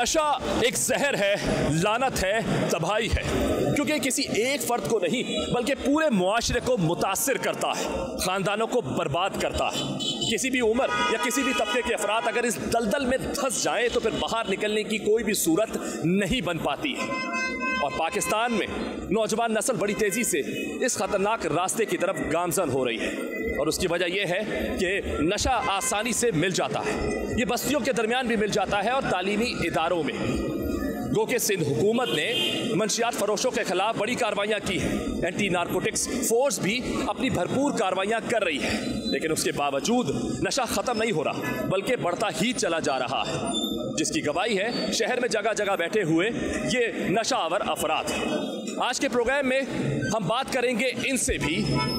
नशा एक जहर है, लानत है, तबाही है, क्योंकि किसी एक फर्द को नहीं बल्कि पूरे मुआशरे को मुतासिर करता है, खानदानों को बर्बाद करता है। किसी भी उम्र या किसी भी तबके के अफराद अगर इस दलदल में धंस जाएं तो फिर बाहर निकलने की कोई भी सूरत नहीं बन पाती है। और पाकिस्तान में नौजवान नस्ल बड़ी तेजी से इस खतरनाक रास्ते की तरफ गामजन हो रही है, और उसकी वजह यह है कि नशा आसानी से मिल जाता है। ये बस्तियों के दरमियान भी मिल जाता है और तालीमी इदारों में। गो के सिंध हुकूमत ने मंशियात फरोशों के खिलाफ बड़ी कार्रवाइयाँ की हैं। एंटी नारकोटिक्स फोर्स भी अपनी भरपूर कार्रवाइयाँ कर रही है, लेकिन उसके बावजूद नशा ख़त्म नहीं हो रहा बल्कि बढ़ता ही चला जा रहा है, जिसकी गवाही है शहर में जगह जगह बैठे हुए ये नशावर अफराद। आज के प्रोग्राम में हम बात करेंगे इनसे भी,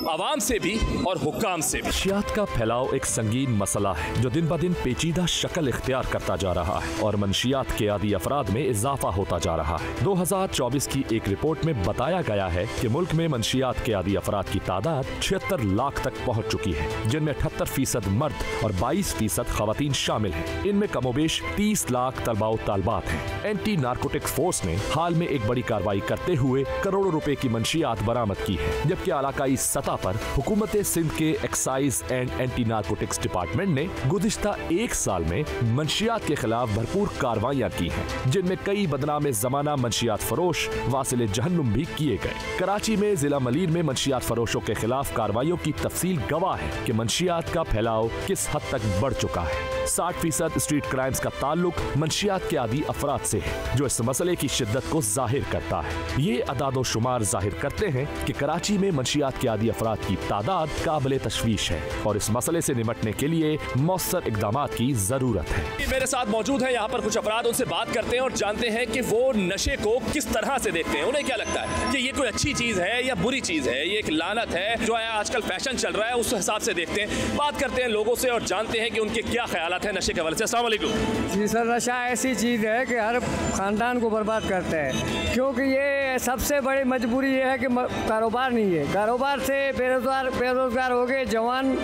आवाम से भी और हुक्काम से भी। मंशियात का फैलाव एक संगीन मसला है जो दिन ब दिन पेचीदा शक्ल इख्तियार करता जा रहा है और मंशियात के आदी अफराद में इजाफा होता जा रहा है। 2024 की एक रिपोर्ट में बताया गया है कि मुल्क में मंशियात के आदी अफराद की तादाद 76 लाख तक पहुँच चुकी है, जिनमें 78% मर्द और 22% खवातीन शामिल हैं। इनमें कमोबेश 30 लाख तलबा तालबात हैं। एंटी नारकोटिक फोर्स ने हाल में एक बड़ी कार्रवाई करते हुए करोड़ों रुपए की मंशियात बरामद की है, जबकि इलाकाई सतह पर हुकूमत सिंध के excise and anti narcotics department ने गुज़िश्ता एक साल में मंशियात के खिलाफ भरपूर कार्रवाइयाँ की हैं, जिनमें कई बदनाम जमाना मंशियात फरोश वासिले जहन्नुम भी किए गए। कराची में जिला मलीर में मंशियात फरोशों के खिलाफ कार्रवाइयों की तफसील गवाह है कि मंशियात का फैलाव किस हद तक बढ़ चुका है। 60% स्ट्रीट क्राइम्स का ताल्लुक मंशियात के आदी अफराद से है, जो इस मसले की शिद्दत को जाहिर करता है। ये अदादो शुमार जाहिर करते हैं कि कराची में मंशियात के आदी अफराद की तादाद काबिल तशवीश है और इस मसले से निपटने के लिए मौसर इकदाम की जरूरत है। मेरे साथ मौजूद है यहाँ पर कुछ अफराद, उनसे बात करते हैं और जानते हैं कि वो नशे को किस तरह से देखते हैं। उन्हें क्या लगता है कि ये कोई अच्छी चीज है या बुरी चीज है, ये एक लानत है जो है आजकल फैशन चल रहा है, उस हिसाब से देखते हैं। बात करते हैं लोगों से और जानते हैं कि उनके क्या ख्यालात है नशे के हवाले से। अस्सलाम वालेकुम। जी सर, नशा ऐसी चीज़ है कि हर ख़ानदान को बर्बाद करता है, क्योंकि ये सबसे बड़ी मजबूरी ये है कि कारोबार नहीं है। कारोबार से बेरोज़गार हो गए जवान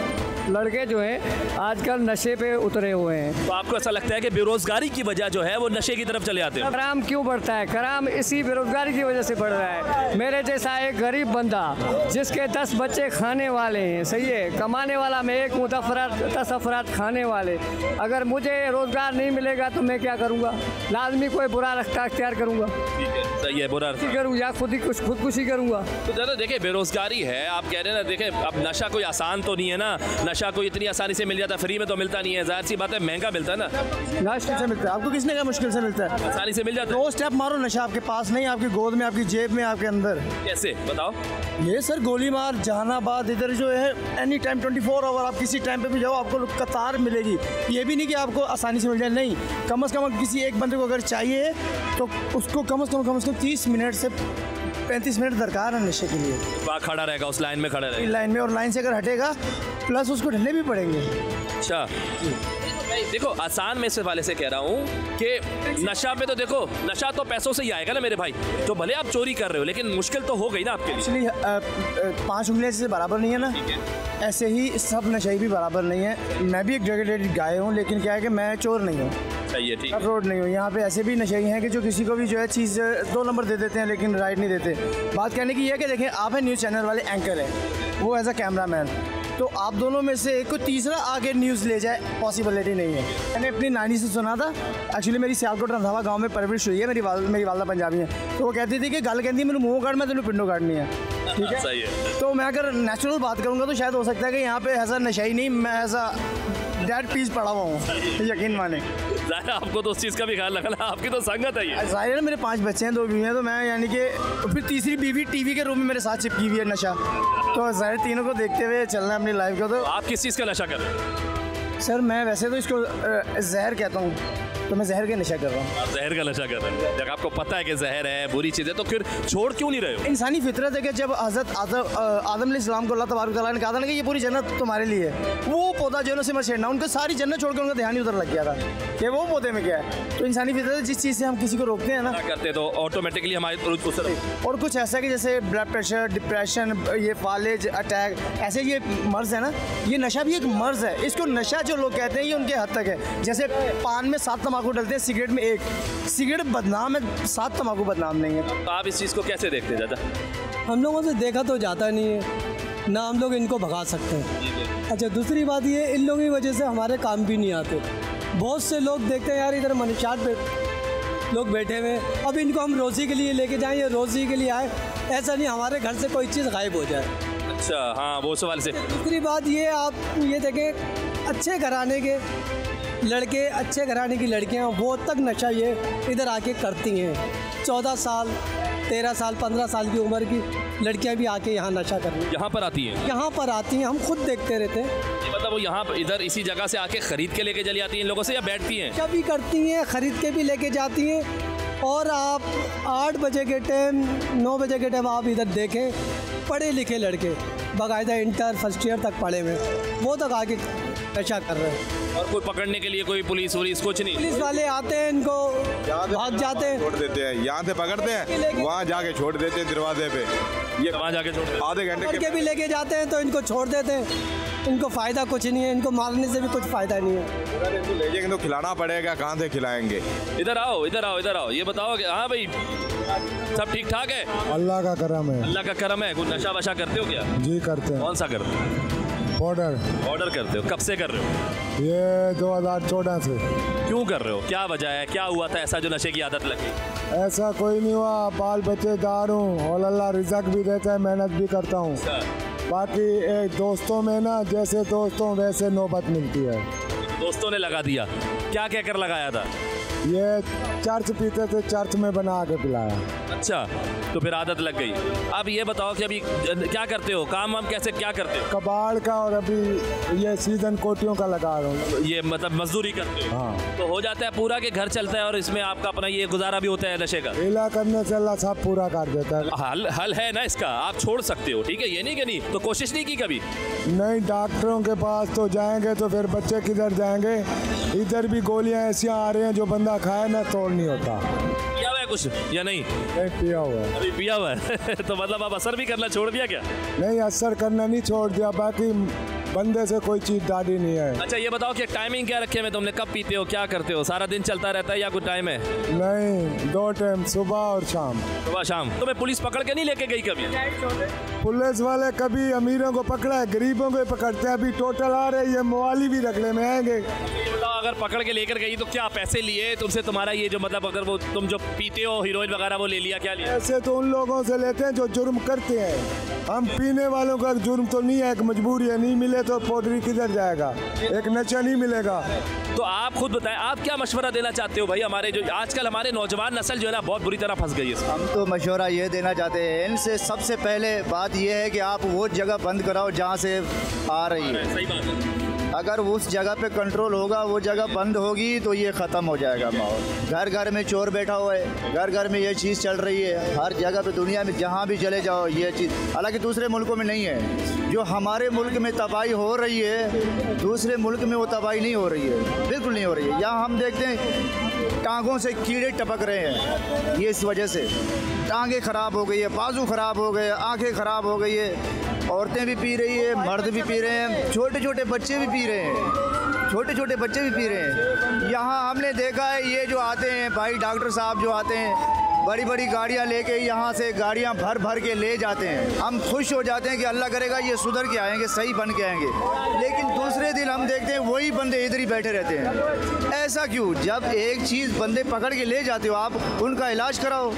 लड़के जो हैं आजकल नशे पे उतरे हुए हैं। तो आपको ऐसा लगता है कि बेरोजगारी की वजह जो है वो नशे की तरफ चले आते हैं? क्राइम क्यों बढ़ता है? क्राइम इसी बेरोजगारी की वजह से बढ़ रहा है। मेरे जैसा एक गरीब बंदा जिसके 10 बच्चे खाने वाले हैं, सही है, कमाने वाला मैं एक हूँ, 10 अफराद खाने वाले। अगर मुझे रोजगार नहीं मिलेगा तो मैं क्या करूँगा? लाजमी कोई बुरा रखता अख्तियार करूँगा। सही है, बुरा करूँ या खुदकुशी करूँगा। तो ज़्यादा देखिए बेरोजगारी है, आप कह रहे हैं ना, देखें अब नशा कोई आसान तो नहीं है ना, नशा कोई इतनी आसानी से मिल जाता है, फ्री में तो मिलता नहीं है, जाहिर सी बात है महंगा मिलता है ना। मुश्किल से मिलता है, आपको किसने कहा मुश्किल से मिलता है? आसानी से मिल जाता है। 2 स्टेप मारो, नशा आपके पास नहीं, आपकी गोद में, आपकी जेब में, आपके अंदर। कैसे बताओ? ये सर गोली मार जहानाबाद इधर जो है एनी टाइम 24 आवर आप किसी टाइम पे भी जाओ आपको कतार मिलेगी। ये भी नहीं कि आपको आसानी से मिल जाए, नहीं, कम से कम किसी एक बंदे को अगर चाहिए तो उसको कम से कम 30 मिनट से 35 मिनट दरकार है नशे के लिए। वहाँ खड़ा रहेगा, उस लाइन में खड़ा रहेगा, लाइन में, और लाइन से अगर हटेगा प्लस उसको ढलने भी पड़ेंगे। अच्छा देखो, आसान में इस वाले से कह रहा हूँ कि नशा पे तो देखो, नशा तो पैसों से ही आएगा ना मेरे भाई, तो भले आप चोरी कर रहे हो लेकिन मुश्किल तो हो गई ना आपके लिए। एक्चुअली 5 उंगलियां से बराबर नहीं है ना, ऐसे ही सब नशाई भी बराबर नहीं है। मैं भी एक ड्रग एडिक्ट गाय हूँ, लेकिन क्या है कि मैं चोर नहीं हूँ, सही है, ठीक है, रोड नहीं हूँ। यहाँ पे ऐसे भी नशाई हैं कि जो किसी को भी जो है चीज़ 2 नंबर दे देते हैं लेकिन राइट नहीं देते। बात कहने की ये है कि देखें, आप है न्यूज़ चैनल वाले एंकर हैं, वो एज अ कैमरा मैन, तो आप दोनों में से एक को तीसरा आगे न्यूज़ ले जाए, पॉसिबिलिटी नहीं है। मैंने अपनी नानी से सुना था, एक्चुअली मेरी सियालकोट रंधावा गांव में परवरिश हुई है, मेरी वालदा पंजाबी है, तो वो कहती थी कि गल कहती मेरे मुँह काट, मैं तेन पिंडों काटनी है, ठीक है, सही है। तो मैं अगर नेचुरल बात करूँगा तो शायद हो सकता है कि यहाँ पे ऐसा नशाई नहीं, मैं ऐसा डेड पीस पड़ा हुआ हूँ, यकीन माने। आपको तो उस चीज़ का भी ख्याल रखना, आपकी तो संगत है ये। जाहिर है, मेरे 5 बच्चे हैं, 2 बीवी हैं, तो मैं यानी कि फिर तीसरी बीवी टीवी के रूम में मेरे साथ चिपकी हुई है नशा, तो जाहिर तीनों को देखते हुए चलना है अपनी लाइफ को। तो आप किस चीज़ का नशा कर रहे हैं? सर मैं वैसे तो इसको जहर कहता हूँ, तो मैं जहर का नशा कर रहा हूँ। आप जहर का नशा कर रहे हैं, जब आपको पता है कि जहर है, बुरी चीज़ है, तो फिर छोड़ क्यों नहीं रहे हो? इंसानी फितरत है कि जब हज़रत आदम अलैहिस्सलाम को अल्लाह तबारक व तआला ने कहा था ना कि ये पूरी जन्नत तुम्हारे लिए है, वो पौधा जो है उसे मत छेड़ना, उनको सारी जन्नत छोड़ कर उनका ध्यान ही उधर लग गया था कि वो पौधे में क्या है। तो इंसानी फितरत जिस चीज़ से हम किसी को रोकते हैं ना, करते तो ऑटोमेटिकली हमारे। और कुछ ऐसा कि जैसे ब्लड प्रेशर, डिप्रेशन, ये फालेज, अटैक, ऐसे ये मर्ज़ है ना, ये नशा भी एक मर्ज़ है। इसको नशा जो लोग कहते हैं ये उनके हद तक है। जैसे पान में 7 तंबाकू तम्बाकू डलते हैं सिगरेट में एक। सिगरेट बदनाम है, 7 तम्बाकू बदनाम नहीं है। तो आप इस चीज़ को कैसे देखते हैं दादा? हम लोगों से देखा तो जाता नहीं है, ना हम लोग इनको भगा सकते हैं। अच्छा, दूसरी बात ये, इन लोगों की वजह से हमारे काम भी नहीं आते। बहुत से लोग देखते हैं यार इधर मनुष्यात पे लोग बैठे हुए, अब इनको हम रोज़ी के लिए लेके जाएं, ये रोज़ी के लिए आए, ऐसा नहीं हमारे घर से कोई चीज़ गायब हो जाए। अच्छा, हाँ, वो सवाल से। दूसरी बात ये, आप ये देखें, अच्छे घराने के लड़के, अच्छे घराने की लड़कियां, वो तक नशा ये इधर आके करती हैं। 14 साल, 13 साल, 15 साल की उम्र की लड़कियां भी आके यहाँ नशा करने यहाँ पर आती हैं? यहाँ पर आती हैं, हम खुद देखते रहते हैं। मतलब वो यहाँ इधर इसी जगह से आके खरीद के लेके चली आती हैं इन लोगों से, या बैठती हैं? क्या भी करती हैं, खरीद के भी लेके जाती हैं। और आप 8 बजे के टाइम, 9 बजे के टाइम आप इधर देखें, पढ़े लिखे लड़के बाकायदा इंटर फर्स्ट ईयर तक पढ़े हुए, वो तक आके नशा कर रहे हैं। और कोई पकड़ने के लिए कोई पुलिस वुलिस कुछ नहीं? पुलिस वाले आते हैं, इनको भाग जाते हैं, छोड़ देते हैं, यहाँ से पकड़ते हैं, वहाँ जाके छोड़ देते हैं दरवाजे पे। ये वहाँ जाके छोड़ देते हैं? आधे घंटे के भी लेके जाते हैं तो इनको छोड़ देते हैं। इनको फ़ायदा कुछ नहीं है, इनको मारने से भी कुछ फ़ायदा नहीं है। इनको ले जाएंगे तो खिलाना पड़ेगा, कहाँ से खिलाएंगे? इधर आओ, इधर आओ, इधर आओ, ये बताओ कि हाँ भाई सब ठीक ठाक है? अल्लाह का करम है। अल्लाह का करम है। कुछ नशा वशा करते हो क्या? जी करते हैं। कौन सा करते हो? ऑर्डर करते हो? कब से कर रहे हो? ये 2014 से। क्यों कर रहे हो? क्या वजह है? क्या हुआ था ऐसा जो नशे की आदत लगी? ऐसा कोई नहीं हुआ, बाल बच्चेदार हूँ और अल्लाह रिज़्क भी देता है, मेहनत भी करता हूँ। बाकी एक दोस्तों में ना, जैसे दोस्तों वैसे नौबत मिलती है। दोस्तों ने लगा दिया? क्या कहकर लगाया था? ये चर्च पीते थे, चर्च में बना के पिलाया। अच्छा, तो फिर आदत लग गई। अब ये बताओ कि अभी क्या करते हो? काम वाम कैसे क्या करते हो? कबाड़ का, और अभी ये सीजन कोटियों का लगा रहा हूँ। ये मतलब मजदूरी करते हो? हाँ। तो हो जाता है पूरा के घर चलता है और इसमें आपका अपना ये गुजारा भी होता है नशे का? इला करने से अल्लाह सब पूरा कर देता है। हल है ना इसका, आप छोड़ सकते हो, ठीक है? ये नहीं कि नहीं, तो कोशिश नहीं की कभी? नहीं, डॉक्टरों के पास तो जाएंगे तो फिर बच्चे किधर जाएंगे? इधर भी गोलियां ऐसी आ रही हैं जो बंदा खाए ना तोड़ नहीं होता। पिया हुआ है कुछ या नहीं? नहीं पिया हुआ है। अभी पिया हुआ है तो मतलब आप असर भी करना छोड़ दिया क्या? नहीं, असर करना नहीं छोड़ दिया, बाकी बंदे से कोई चीज़ डाली नहीं है। अच्छा, ये बताओ कि टाइमिंग क्या रखे में तुमने? कब पीते हो, क्या करते हो? सारा दिन चलता रहता है या कोई टाइम है? नहीं, 2 टाइम, सुबह और शाम। सुबह शाम? तुम्हें पुलिस पकड़ के नहीं लेके गई कभी? पुलिस वाले कभी अमीरों को पकड़ा है, गरीबों को पकड़ते हैं। अभी टोटल आ रहे, ये मवाली भी रखने में आएंगे। बताओ, अगर पकड़ के लेकर गई तो क्या पैसे लिए तुमसे? तुम्हारा ये जो मतलब अगर वो तुम जो पीते हो हीरोइन वगैरह वो ले लिया, क्या लिया? ऐसे तो उन लोगों से लेते हैं जो जुर्म करते हैं। हम पीने वालों का जुर्म तो नहीं है, एक मजबूरी है। नहीं मिले तो पौधरी किधर जाएगा? एक नशा नहीं मिलेगा। तो आप खुद बताएं, आप क्या मशवरा देना चाहते हो भाई? हमारे जो आजकल हमारे नौजवान नस्ल जो है ना, बहुत बुरी तरह फंस गई है। हम तो मशवरा ये देना चाहते हैं इनसे, सबसे पहले बात ये है कि आप वो जगह बंद कराओ जहाँ से आ रही है। सही बात है। अगर उस जगह पे कंट्रोल होगा, वो जगह बंद होगी तो ये ख़त्म हो जाएगा माहौल। घर घर में चोर बैठा हुआ है, घर घर में ये चीज़ चल रही है, हर जगह पे दुनिया में जहाँ भी चले जाओ ये चीज़। हालांकि दूसरे मुल्कों में नहीं है, जो हमारे मुल्क में तबाही हो रही है, दूसरे मुल्क में वो तबाही नहीं हो रही है, बिल्कुल नहीं हो रही है। यहाँ हम देखते हैं टांगों से कीड़े टपक रहे हैं, ये इस वजह से टांगें ख़राब हो गई है, बाजू ख़राब हो गए, आँखें ख़राब हो गई है। औरतें भी पी रही है, मर्द भी पी रहे हैं, छोटे छोटे बच्चे भी पी रहे हैं, छोटे छोटे बच्चे भी पी रहे हैं। यहाँ हमने देखा है, ये जो आते हैं भाई डॉक्टर साहब जो आते हैं, बड़ी बड़ी गाड़ियाँ लेके यहाँ से गाड़ियाँ भर भर के ले जाते हैं। हम खुश हो जाते हैं कि अल्लाह करेगा ये सुधर के आएंगे, सही बन के आएंगे। लेकिन दूसरे दिन हम देखते हैं वही बंदे इधर ही बैठे रहते हैं। ऐसा क्यों? जब एक चीज़ बंदे पकड़ के ले जाते हो आप, उनका इलाज कराओ,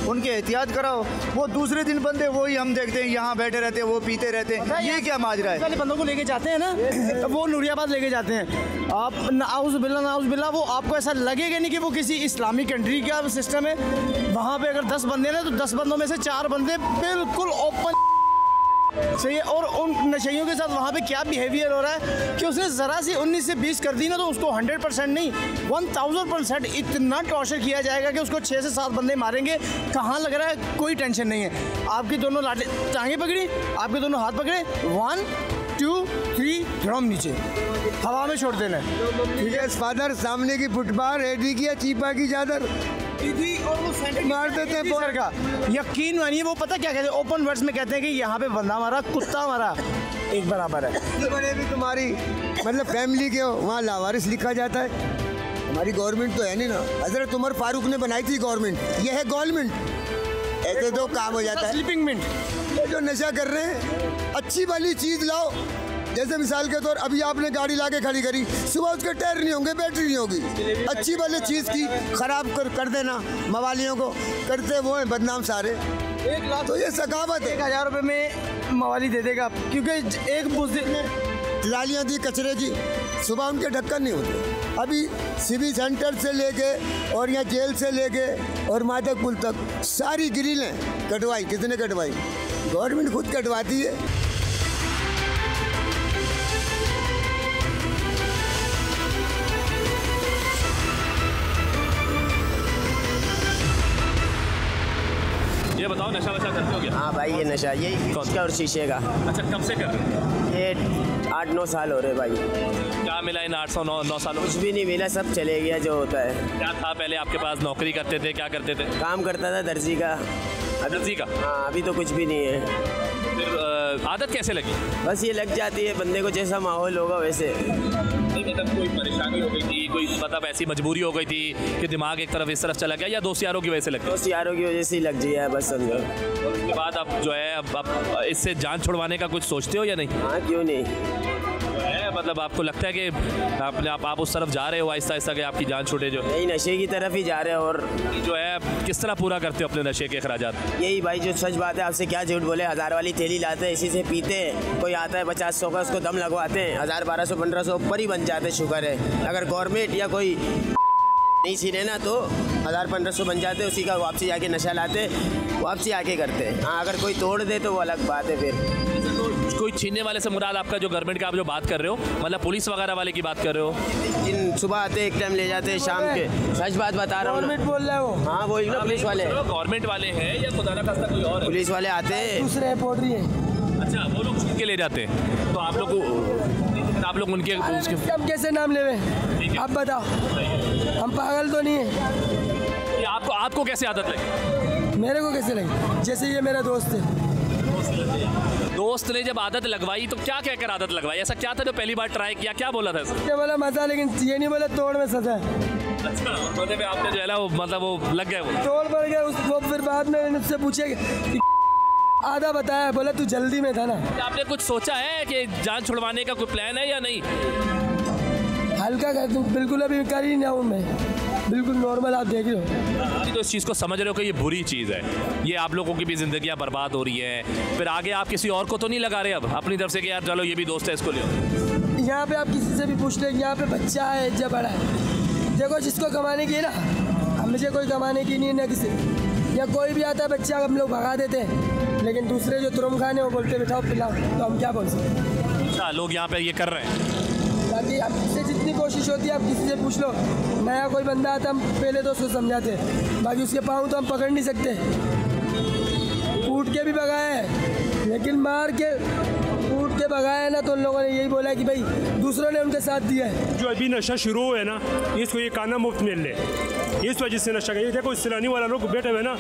उनके एहतियात कराओ। वो दूसरे दिन बंदे वही हम देखते हैं यहाँ बैठे रहते हैं, वो पीते रहते हैं। ये क्या माजरा है? पहले बंदों को लेके जाते हैं ना, वो नूरियाबाद लेके जाते हैं, आप नाउज़ बिल्ला, वो आपको ऐसा लगेगा नहीं कि वो किसी इस्लामिक कंट्री का सिस्टम है। वहाँ पे अगर 10 बंदे ना, तो 10 बंदों में से 4 बंदे बिल्कुल ओपन सही है। और उन नशेइयों के साथ वहाँ पे क्या बिहेवियर हो रहा है कि उसने ज़रा सी 19 से 20 कर दी ना, तो उसको 100% नहीं 1000% इतना टॉर्चर किया जाएगा कि उसको 6 से 7 बंदे मारेंगे। कहाँ लग रहा है? कोई टेंशन नहीं है। आपकी दोनों टांगें पकड़ी, आपके दोनों हाथ पकड़े, 1 2 3 धड़म नीचे हवा में छोड़ देना। ठीक है फादर, सामने की फुटबाल रेडी किया, चीपा की चादर और वो मार देते हैं सर का। यकीन मानिए, वो पता क्या कहते हैं, ओपन वर्ड्स में कहते हैं कि यहाँ पे बंदा मारा, कुत्ता मारा, एक बराबर है। बड़े भी तुम्हारी मतलब फैमिली के हो, वहाँ लावारिस लिखा जाता है। हमारी गवर्नमेंट तो है नहीं ना। हजरत उमर फारूक ने बनाई थी गवर्नमेंट, ये है गवर्नमेंट। ऐसे तो काम हो जाता है। Sleeping mint. ये जो नशा कर रहे हैं, अच्छी वाली चीज़ लाओ। जैसे मिसाल के तौर अभी आपने गाड़ी लाके खड़ी करी, सुबह उसके टायर नहीं होंगे, बैटरी नहीं होगी। अच्छी वाली चीज़ की खराब कर देना, मवालियों को करते वो हैं बदनाम सारे। 1 लाख तो ये सकावत है। 1000 रुपये में मवाली दे देगा, क्योंकि एक बुजुर्ग ने ट्रालियाँ दी कचरे की, सुबह उनके ढक्कन नहीं होते। अभी सिविल सेंटर से लेके और यहाँ जेल से लेके और मादक पुल तक सारी ग्रिलें कटवाई। किसने कटवाई? गवर्नमेंट खुद कटवाती है। ये बताओ, नशा वशा करते हो क्या? हाँ भाई, ये नशा यही इसका और शीशे का। अच्छा, कब से कर रहे हो? ये 8-9 साल हो रहे भाई। क्या मिला इन 8-9 सालों में? कुछ भी नहीं मिला, सब चले गया जो होता है। क्या था पहले आपके पास? नौकरी करते थे? क्या करते थे? काम करता था दर्जी का। दर्जी का? हाँ, अभी तो कुछ भी नहीं है। फिर आदत कैसे लगी? बस ये लग जाती है बंदे को, जैसा माहौल होगा वैसे। मतलब कोई परेशानी हो गई थी, कोई मतलब ऐसी मजबूरी हो गई थी कि दिमाग एक तरफ इस तरफ चला गया, या दोस्त यारों की वजह से लग गया? दोस्त यारों की वजह से ही लग जी है, बस समझो। उसके बाद अब जो है अब इससे जान छुड़वाने का कुछ सोचते हो या नहीं? हाँ, क्यों नहीं। मतलब आपको लगता है कि अपने आप उस तरफ जा रहे हो आहिस्ता आहिस्ता कि आपकी जान छूटे? जो यही नशे की तरफ ही जा रहे हैं। और जो है किस तरह पूरा करते हो अपने नशे के अखराजात? यही भाई, जो सच बात है, आपसे क्या झूठ बोले। 1000 वाली थैली लाते हैं, इसी से पीते हैं। कोई आता है 50-100 का, उसको दम लगवाते हैं। 1000-1200-1500 ऊपर ही बन जाते, शुक्र है। अगर गवर्नमेंट या कोई नहीं छीने ना तो 1000-1500 बन जाते, उसी का वापसी आके नशा लाते, वापसी आके करते। हाँ, अगर कोई तोड़ दे तो वो अलग बात है। फिर कोई छीनने वाले से मुराद आपका जो गवर्नमेंट का आप जो बात कर रहे हो, मतलब पुलिस वगैरह वाले की बात कर रहे हो? जिन सुबह आते एक टाइम ले जाते हैं, शाम के। सच बात बता रहा हूँ। गवर्नमेंट बोल रहे हो? हाँ, वही ना, पुलिस वाले। गवर्नमेंट वाले हैं या खुदा ना खास्ता कोई और है? पुलिस वाले आते हैं, दूसरे पोर्ट रही है। अच्छा, वो लोग छीन के ले जाते हैं, तो आप लोग उनके हम कैसे नाम लेवे? आप बताओ, हम पागल तो नहीं है? आपको कैसे आदत लगी? मेरे को कैसे लगी? जैसे ये मेरा दोस्त है। दोस्त ने जब आदत लगवाई तो क्या कहकर आदत लगवाई? ऐसा क्या था जो पहली बार ट्राई किया? क्या बोला था? क्या बोला? मजा, लेकिन ये नहीं बोला तोड़ में सजा। अच्छा, मतलब आपने जो है ना वो मतलब वो लग गए, वो तोड़ पड़ गया उसको। फिर बाद में उससे पूछे कि आधा बताया, बोला तू जल्दी में था ना। आपने कुछ सोचा है कि जान छुड़वाने का कोई प्लान है या नहीं? हल्का कर दूं, बिल्कुल अभी कर ही ना हूँ मैं, बिल्कुल नॉर्मल। आप देख रहे हो तो इस चीज़ को समझ रहे हो कि ये बुरी चीज़ है, ये आप लोगों की भी ज़िंदगियाँ बर्बाद हो रही हैं। फिर आगे आप किसी और को तो नहीं लगा रहे अब अपनी तरफ से कि यार चलो ये भी दोस्त है, इसको ले? यहाँ पे आप किसी से भी पूछ लेंगे, यहाँ पे बच्चा है या बड़ा है, देखो जिसको कमाने की है ना, अब मुझे कोई कमाने की नहीं है ना किसी, या कोई भी आता है बच्चा हम लोग भगा देते हैं, लेकिन दूसरे जो तुरम खाने वो बोलते बिठाओ पिलाओ, तो हम क्या बोल सकते हैं? अच्छा, लोग यहाँ पे ये कर रहे हैं। बाकी अब इससे जितनी कोशिश होती है आप किसी से पूछ लो, नया कोई बंदा आता हम पहले तो उसको समझाते हैं, बाकी उसके पाँव तो हम पकड़ नहीं सकते। कूट के भी भगाए हैं, लेकिन मार के कूट के भगाए ना, तो उन लोगों ने यही बोला कि भाई दूसरों ने उनके साथ दिया है। जो अभी नशा शुरू हुआ है ना, इसको ये खाना मुफ्त मिल ले, इस वजह से नशा कर। ये देखो सिलानी वाला लोग बैठे हुए ना,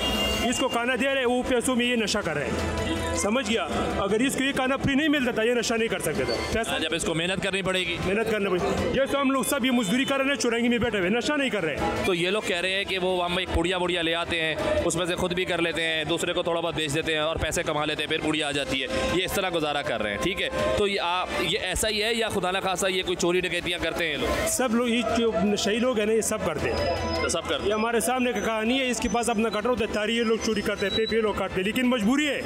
इसको खाना दे रहे, वो पैसों में ये नशा कर रहे हैं, समझ गया? अगर इसको ये खाना फ्री नहीं मिलता था ये नशा नहीं कर सकते थे। पैसा जब इसको मेहनत करनी पड़ेगी, मेहनत करना पड़ेगी। जैसे हम लोग सब ये मजदूरी कर रहे हैं, चुराएंगे में बैठे हुए, नशा नहीं कर रहे हैं। तो ये लोग कह रहे हैं कि वो हम एक पुड़िया ले आते हैं, उसमें से खुद भी कर लेते हैं, दूसरे को थोड़ा बहुत बेच देते हैं और पैसे कमा लेते हैं, फिर पुड़िया आ जाती है, ये इस तरह गुजारा कर रहे हैं। ठीक है, तो ये ऐसा ही है या खुदा ना खासा ये कोई चोरी डकैतियाँ करते हैं लोग? सब लोग ये जो नशई लोग हैं ना, ये सब करते हैं, तो सब करते हैं। ये हमारे सामने का कहानी है, इसके पास अपना कटर होता है, तारी ये लोग चोरी करते हैं, पे लोग काटते हैं, लेकिन मजबूरी है,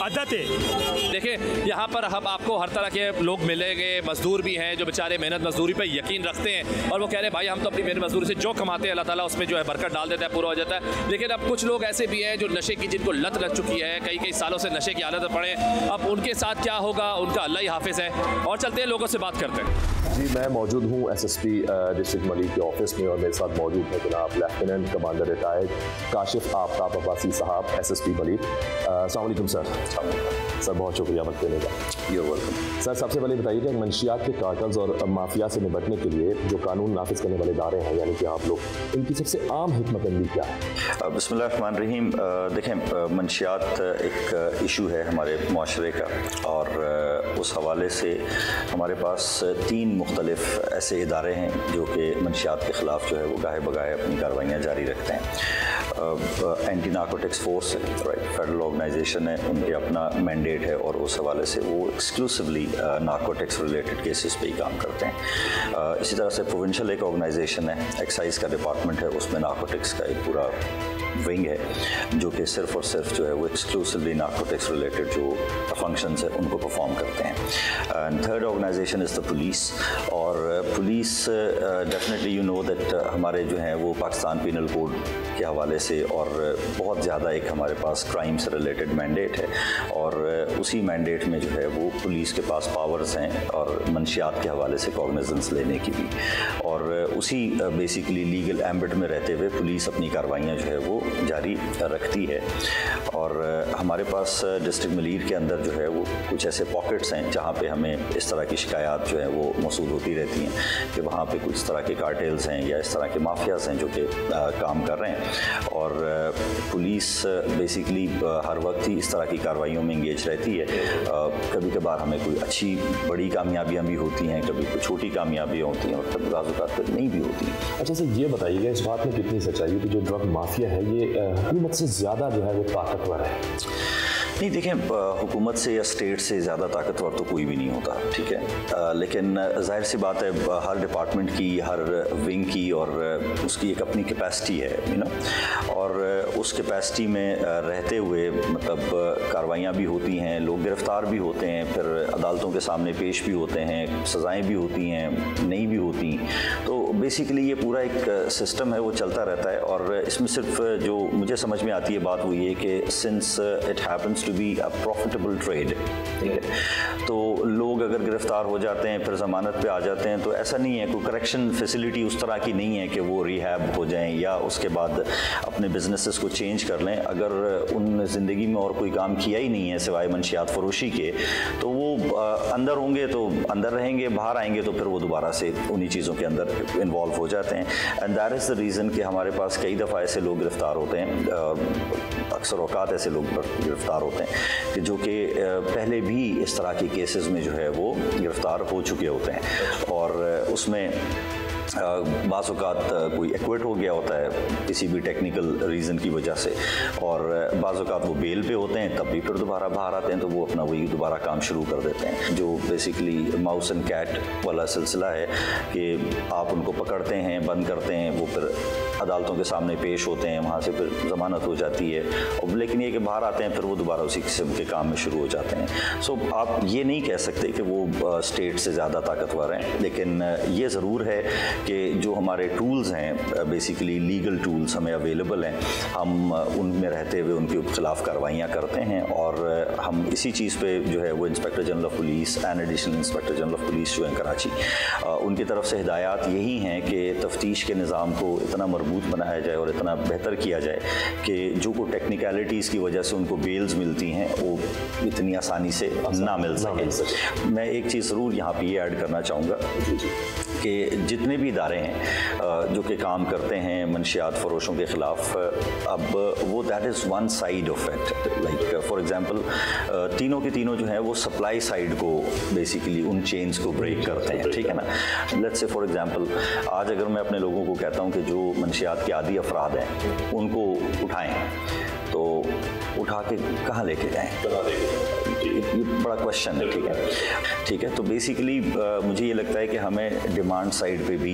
आदत है। देखिए, यहाँ पर हम आपको हर तरह के लोग मिलेंगे, मजदूर भी हैं जो बेचारे मेहनत मजदूरी पे यकीन रखते हैं और वो कह रहे हैं भाई हम तो अपनी मेहनत मजदूरी से जो कमाते हैं अल्लाह ताला उसमें जो है बरकत डाल देता है, पूरा हो जाता है। लेकिन अब कुछ लोग ऐसे भी हैं जो नशे की, जिनको लत लग चुकी है, कई सालों से नशे की आदत पड़े, अब उनके साथ क्या होगा उनका अल्लाह ही हाफिज़ है। और चलते हैं लोगों से बात करते हैं। जी, मैं मौजूद हूँ SSP डिस्ट्रिक्ट मलिक के ऑफिस में और मेरे साथ मौजूद है जनाब lieutenant commander retired Kashif Aftab Abbasi साहब, SSP मलिक। अस्सलाम वालेकुम सर। सर बहुत शुक्रिया वक्त देने का। Your welcome. सर सबसे पहले बताइए कि मंशियात के कार्टल्स और माफिया से निपटने के लिए जो कानून नाफिज करने वाले इदारे हैं यानी कि आप लोग, इनकी सबसे आम हिकमत अमली क्या है? बिस्मिल्लाहिर्रहमानिर्रहीम। देखें, मंशियात एक इशू है हमारे माशरे का, और उस हवाले से हमारे पास 3 मुख्तलिफ ऐसे इदारे हैं जो कि मंशियात के ख़िलाफ़ जो है वो गाहे बगाहे अपनी कार्रवाइयाँ जारी रखते हैं। एंटी नार्कोटिक्स फोर्स है, राइट, फेडरल ऑर्गेनाइजेशन है, उनके अपना मैंडेट है और उस हवाले से वो एक्सक्लूसिवली नार्कोटिक्स रिलेटेड केसेस पे ही काम करते हैं। इसी तरह से प्रोविंशियल एक ऑर्गेनाइजेशन है, एक्साइज का डिपार्टमेंट है, उसमें नार्कोटिक्स का एक पूरा विंग है जो कि सिर्फ और सिर्फ जो है वो एक्सक्लूसिवली नार्कोटिक्स रिलेटेड जो फंक्शंस है उनको परफॉर्म करते हैं। And third organisation is the police, और police definitely you know that हमारे जो हैं वो पाकिस्तान पीनल कोड के हवाले से और बहुत ज़्यादा एक हमारे पास क्राइम से रिलेटेड मैंडेट है, और उसी मैंडेट में जो है वो पुलिस के पास पावर्स हैं और मंशियात के हवाले से कॉग्निजेंस लेने की भी, और उसी बेसिकली लीगल एम्बिट में रहते हुए पुलिस अपनी कार्रवाइयाँ जो है वो जारी रखती है। और हमारे पास डिस्ट्रिक्ट मलीर के अंदर जो है वो कुछ ऐसे पॉकेट्स हैं जहाँ पे हमें इस तरह की शिकायत जो है वो मौसूल होती रहती हैं कि वहाँ पे कुछ तरह के कार्टेल्स हैं या इस तरह के माफियाज हैं जो कि काम कर रहे हैं, और पुलिस बेसिकली हर वक्त ही इस तरह की कार्रवाइयों में इंगेज रहती है। कभी कभार हमें कोई अच्छी बड़ी कामयाबियाँ भी होती हैं, कभी कोई छोटी कामयाबियाँ होती हैं, और कभी बाज़ नहीं भी होती। अच्छा सर, ये बताइएगा इस बात में कितनी सच्चाई है कि जो ड्रग माफिया है ये हुकूमत से ज़्यादा जो है वो ताकतवर है? नहीं, देखें, हुकूमत से या स्टेट से ज़्यादा ताकतवर तो कोई भी नहीं होता, ठीक है, लेकिन जाहिर सी बात है हर डिपार्टमेंट की, हर विंग की और उसकी एक अपनी कैपेसिटी है, यू नो, और उस कैपेसिटी में रहते हुए मतलब कार्रवाइयाँ भी होती हैं, लोग गिरफ़्तार भी होते हैं, फिर अदालतों के सामने पेश भी होते हैं, सज़ाएँ भी होती हैं, नहीं भी होती। तो बेसिकली ये पूरा एक सिस्टम है वो चलता रहता है, और इसमें सिर्फ जो मुझे समझ में आती है बात वो ये कि since it happens to be a profitable trade, ठीक है, तो लोग अगर गिरफ्तार हो जाते हैं फिर ज़मानत पे आ जाते हैं, तो ऐसा नहीं है, कोई करेक्शन फैसिलिटी उस तरह की नहीं है कि वो रिहैब हो जाएं या उसके बाद अपने बिजनेसेस को चेंज कर लें। अगर उन ज़िंदगी में और कोई काम किया ही नहीं है सिवाय मंशियात फरोशी के, तो वो अंदर होंगे तो अंदर रहेंगे, बाहर आएंगे तो फिर वो दोबारा से उन्हीं चीज़ों के अंदर इन्वॉल्व हो जाते हैं। And that is the reason कि हमारे पास कई दफ़ा ऐसे लोग गिरफ़्तार होते हैं, अक्सर औकात ऐसे लोग गिरफ़्तार होते हैं कि जो कि पहले भी इस तरह के केसेस में जो है वो गिरफ़्तार हो चुके होते हैं, और उसमें बाज़ औक़ात कोई एक्विट हो गया होता है किसी भी टेक्निकल रीज़न की वजह से, और बाज़ औक़ात वो बेल पे होते हैं, तब भी फिर दोबारा बाहर आते हैं तो वो अपना वही दोबारा काम शुरू कर देते हैं। जो बेसिकली माउस एंड कैट वाला सिलसिला है कि आप उनको पकड़ते हैं, बंद करते हैं, वो फिर अदालतों के सामने पेश होते हैं, वहाँ से फिर ज़मानत हो जाती है, और लेकिन ये कि बाहर आते हैं फिर वो दोबारा उसी किस्म के काम में शुरू हो जाते हैं। सो आप ये नहीं कह सकते कि वो स्टेट से ज़्यादा ताकतवर हैं, लेकिन ये ज़रूर है कि जो हमारे टूल्स हैं बेसिकली लीगल टूल्स हमें अवेलेबल हैं, हम उनमें रहते हुए उनके ख़िलाफ़ कार्रवाइयाँ करते हैं, और हम इसी चीज़ पे जो है वो inspector general of police and additional inspector general of police जो हैं कराची, उनकी तरफ से हिदायत यही हैं कि तफ्तीश के निज़ाम को इतना मजबूत बनाया जाए और इतना बेहतर किया जाए कि जो को टेक्निकलिटीज़ की वजह से उनको बेल्स मिलती हैं वो इतनी आसानी से ना मिल सके। मैं एक चीज़ ज़रूर यहाँ पे ये ऐड करना चाहूँगा कि जितने भी इदारे हैं जो कि काम करते हैं मंशियात फरोशों के ख़िलाफ़, अब वो that is one side of it, like for example तीनों के तीनों जो है वो सप्लाई साइड को बेसिकली उन चेन्स को ब्रेक करते हैं, ठीक है ना। लेट्स से फॉर एग्जांपल आज अगर मैं अपने लोगों को कहता हूँ कि जो मंशियात के आदी अफराद हैं उनको उठाएं, तो उठा के कहाँ लेके जाएं, ये बड़ा क्वेश्चन है, ठीक है। तो बेसिकली मुझे ये लगता है कि हमें डिमांड साइड पे भी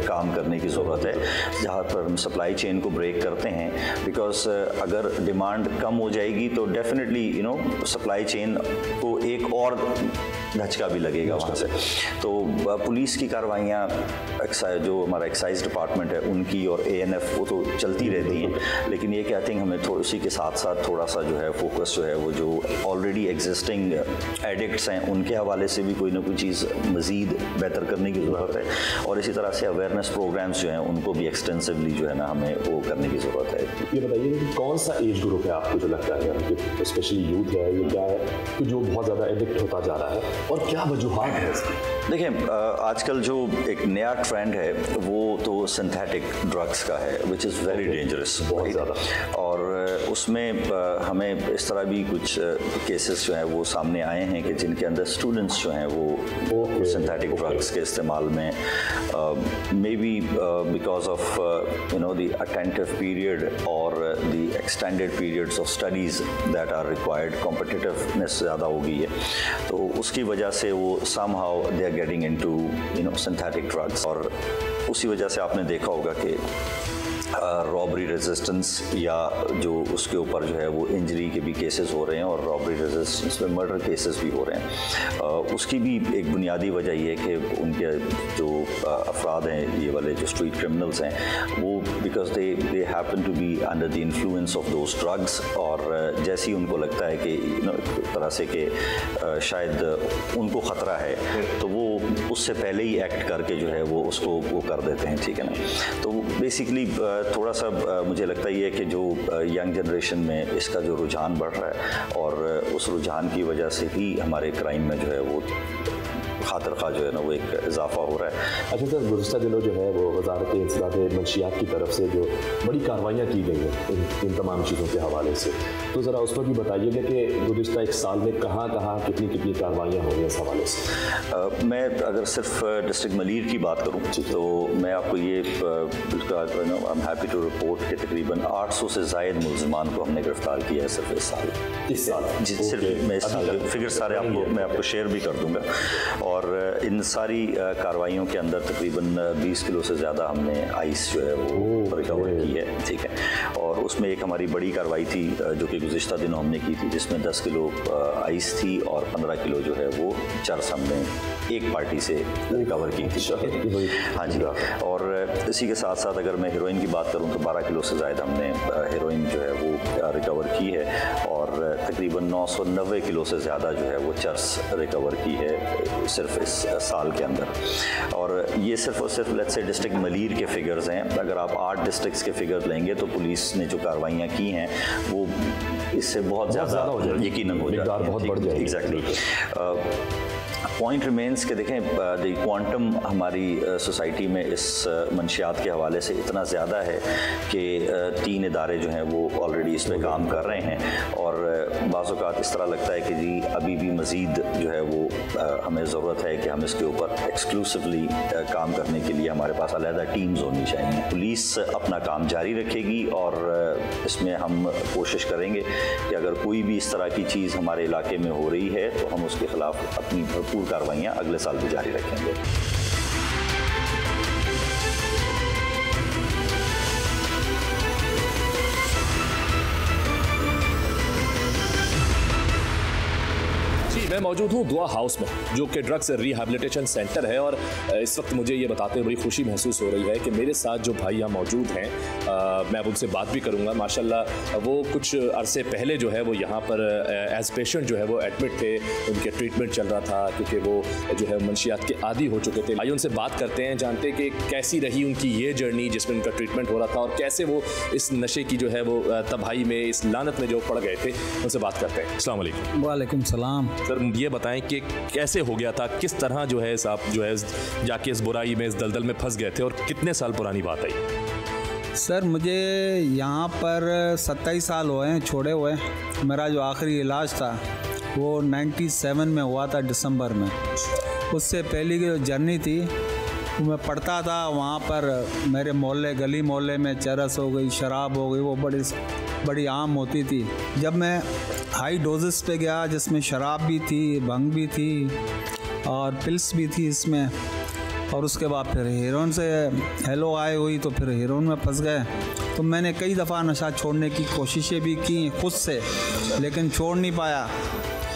काम करने की ज़रूरत है, जहाँ पर हम सप्लाई चेन को ब्रेक करते हैं, बिकॉज अगर डिमांड कम हो जाएगी तो definitely you no supply chain को एक और धचका भी लगेगा वहाँ से। तो पुलिस की कार्रवाइयाँ जो हमारा एक्साइज डिपार्टमेंट है उनकी और ANF वो तो चलती रहती हैं, लेकिन ये कि आई थिंक हमें थोड़ी सी के साथ साथ थोड़ा सा जो है फोकस जो है वो जो ऑलरेडी एग्जिस्टिंग एडिक्ट्स हैं उनके हवाले से भी कोई ना कोई चीज़ मज़ीद बेहतर करने की ज़रूरत है, और इसी तरह से अवेयरनेस प्रोग्राम्स जो हैं उनको भी एक्सटेंसिवली जो है ना हमें वो करने की ज़रूरत है। ये बताइए कि कौन सा एज ग्रुप है आपको जो लगता है स्पेशली यूथ है, ये क्या है कि जो बहुत ज़्यादा एडिक्ट होता जा रहा है और क्या वजूहात है इसकी? देखिए आजकल जो एक नया ट्रेंड है वो तो सिंथेटिक ड्रग्स का है, विच इज़ वेरी डेंजरस बहुत ज़्यादा, और उसमें हमें इस तरह भी कुछ केसेस जो हैं वो सामने आए हैं कि जिनके अंदर स्टूडेंट्स जो हैं वो सिंथेटिक ड्रग्स के इस्तेमाल में maybe because of you know the attentive period और the extended periods of studies that are required, competitiveness ज़्यादा हो गई है, तो उसकी वजह से वो somehow they are getting into you know synthetic drugs, और उसी वजह से आपने देखा होगा कि रॉबरी रेजिस्टेंस या जो उसके ऊपर जो है वो इंजरी के भी केसेस हो रहे हैं और रॉबरी रेजिस्टेंस में मर्डर केसेस भी हो रहे हैं। उसकी भी एक बुनियादी वजह ये है कि उनके जो अफराद हैं, ये वाले जो स्ट्रीट क्रिमिनल्स हैं, वो because they happen to be under the influence of those drugs, और जैसे ही उनको लगता है कि एक तरह से कि शायद उनको ख़तरा है तो वो उससे पहले ही एक्ट करके जो है वो उसको वो कर देते हैं, ठीक है ना। तो बेसिकली थोड़ा सा मुझे लगता ही है कि जो यंग जनरेशन में इसका जो रुझान बढ़ रहा है और उस रुझान की वजह से ही हमारे क्राइम में जो है वो खातिर खा जो है ना वो एक इजाफा हो रहा है। अच्छा सर, गुज़श्ता दिनों जो है वो वज़ारत इंसदाद मंशियात की तरफ से जो बड़ी कार्रवाइयाँ की गई हैं इन तमाम चीज़ों के हवाले से, तो ज़रा उस पर भी बताइएगा कि गुज़श्ता एक साल में कहाँ कहाँ कितनी कितनी कार्रवाइयाँ हो गई इस हवाले से। मैं अगर सिर्फ डिस्ट्रिक्ट मलीर की बात करूँ तो मैं आपको ये I am happy to report कि तकरीबन 800 से ज़ायद मुल्ज़िमान को हमने गिरफ्तार किया है सिर्फ इस साल। जी सिर्फ मैं इस साल फिगर सारे मैं आपको शेयर भी कर दूँगा, और इन सारी कार्रवाइयों के अंदर तकरीबन 20 किलो से ज़्यादा हमने आइस जो है वो रिकवर की है, ठीक है। और उसमें एक हमारी बड़ी कार्रवाई थी जो कि गुज़िश्ता दिनों हमने की थी, जिसमें 10 किलो आइस थी और 15 किलो जो है वो चरस हमने एक पार्टी से रिकवर की थी। हाँ जी, और इसी के साथ साथ अगर मैं हेरोइन की बात करूँ तो 12 किलो से ज़्यादा हमने हेरोइन जो है वो रिकवर की है, और तकरीबन 990 किलो से ज़्यादा जो है वो चरस रिकवर की है सिर्फ इस साल के अंदर। और ये सिर्फ और सिर्फ लेट्स से डिस्ट्रिक्ट मलीर के फिगर्स हैं। अगर आप 8 डिस्ट्रिक्ट्स के फिगर्स लेंगे तो पुलिस ने जो कार्रवाइयाँ की हैं वो इससे बहुत ज़्यादा यकीनन हो जाएगी, बहुत बढ़ जाएगी। एग्जैक्टली। पॉइंट रिमेंस के देखें द क्वांटम हमारी सोसाइटी में इस मंशियात के हवाले से इतना ज़्यादा है कि 3 इदारे जो हैं वो ऑलरेडी इस पर काम कर रहे हैं, और बाज़ औक़ात इस तरह लगता है कि जी अभी भी मज़ीद जो है वो हमें ज़रूरत है कि हम इसके ऊपर एक्सक्लूसिवली काम करने के लिए हमारे पास अलहदा टीम्स होनी चाहिए। पुलिस अपना काम जारी रखेगी और इसमें हम कोशिश करेंगे कि अगर कोई भी इस तरह की चीज़ हमारे इलाके में हो रही है तो हम उसके ख़िलाफ़ अपनी भरपूर कार्रवाइयाँ अगले साल भी जारी रखेंगे। मैं मौजूद हूँ दुआ हाउस में, जो कि ड्रग्स रिहैबिलिटेशन सेंटर है, और इस वक्त मुझे ये बताते हुए बड़ी खुशी महसूस हो रही है कि मेरे साथ जो भाई यहाँ मौजूद हैं, मैं अब उनसे बात भी करूँगा। माशाल्लाह वो कुछ अरसे पहले जो है वो यहाँ पर एज पेशेंट जो है वो एडमिट थे, उनके ट्रीटमेंट चल रहा था क्योंकि वो जो है मंशियात के आदी हो चुके थे। आइए उनसे बात करते हैं, जानते हैं कि कैसी रही उनकी ये जर्नी जिसमें उनका ट्रीटमेंट हो रहा था और कैसे वो इस नशे की जो है वो तबाही में, इस लानत में जो पड़ गए थे। उनसे बात करते हैं। अस्सलाम वालेकुम। वालेकुम सलाम। सर ये बताएं कि कैसे हो गया था, किस तरह जो है आप जो है जाके इस बुराई में, इस दलदल में फंस गए थे, और कितने साल पुरानी बात है? सर मुझे यहाँ पर 27 साल हुए हैं छोड़े हुए। मेरा जो आखिरी इलाज था वो 97 में हुआ था दिसंबर में। उससे पहले की जो जर्नी थी मैं पढ़ता था, वहाँ पर मेरे मोहल्ले, गली मोहल्ले में चरस हो गई, शराब हो गई, वो बड़ी आम होती थी। जब मैं हाई डोजेस पे गया जिसमें शराब भी थी, भंग भी थी और पिल्स भी थी इसमें, और उसके बाद फिर हेरोइन से हेलो आए हुई तो फिर हेरोइन में फंस गए। तो मैंने कई दफ़ा नशा छोड़ने की कोशिशें भी की खुद से, लेकिन छोड़ नहीं पाया।